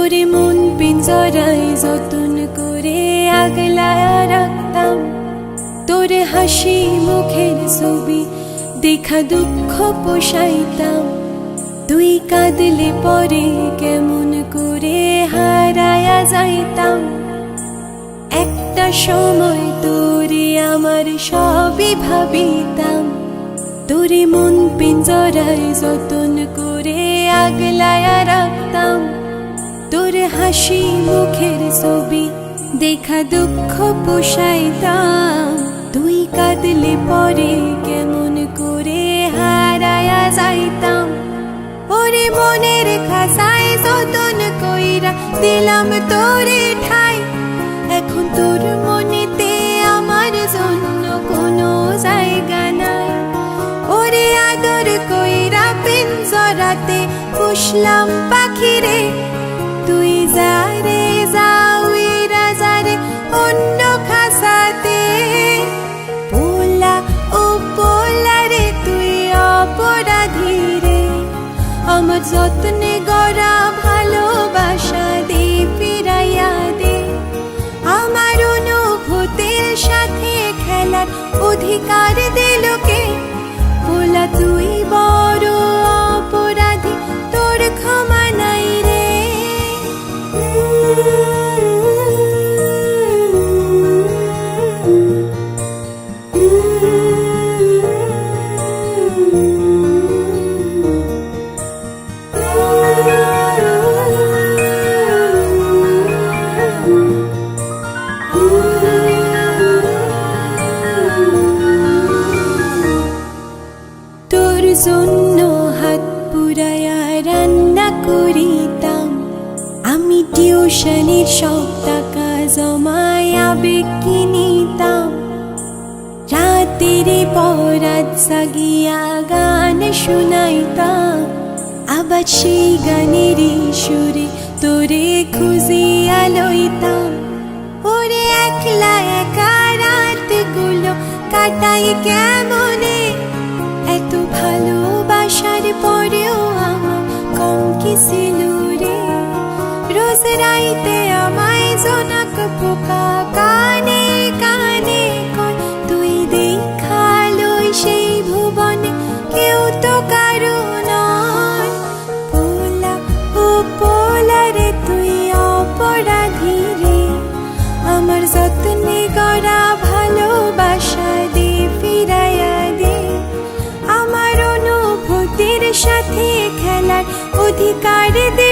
তোরে মন পিঞ্জরায় যতন করে আগলায়া রাখতাম। তোর হাসি মুখের ছবি দেখা দুঃখ পোষাইতাম। তুই কাঁদলে পরে কেমন করে হারায়া যাইতাম। একটা সময় তোরে আমার সবই ভাবিতাম। তোরে মন পিঞ্জরায় যতন করে আগলায়া রাখতাম। তোর হাসি মুখের ছবি দেখা দুঃখ পোষাইতাম। তুই কাঁদলে পরে কেমন করে হারায়া যাইতাম। ওরে মনের খাসায় যতন কইরা দিলাম তোরে ঠাই। এখন তোর মনেতে আমার জন্য কোনো জায়গা নাই। ওরে আদর কইরা পিঞ্জরাতে পুষলাম পাখিরে। তুই যারে যাওইরা যারে অন্য খাসাতে। পোলা ও পোলা রে তুই অপরাধী রে। আমার যত্নে গড়া ভালোবাসা দে ফিরাইয়া দে। আমার অনুভূতির সাথে খেলার অধিকার দে লোকে। পোলা তুই বড় অপরাধী, তোর ক্ষমা নাই রে। তোর জন্য হাত পুরায়া রান্না করিতাম। আমি টিউশনের সব টাকা জমায় আবেগ কিনিতাম। রাতের পর রাত জাগিয়া গান শুনাইতাম। আবার সেই গানের সুরে তোরে খুঁজিয়া লইতাম। ওরে একলা একা রাতগুলো কাটাই কেমনে। এত ভালোবাসার পরেও আমার কম কি ছিল রে। রোজ রাইতে আমায় জোনাক পোকা কানে কানে কয়। তুই দেখালই সেই ভুবনে কেউ তো কারো নয়। পোলা ও পোলা রে তুই অপরাধী রে। আমার যত্নে গড়া ভালোবাসা দে ফিরাইয়া দে। আমার অনুভূতির সাথে খেলার অধিকার দে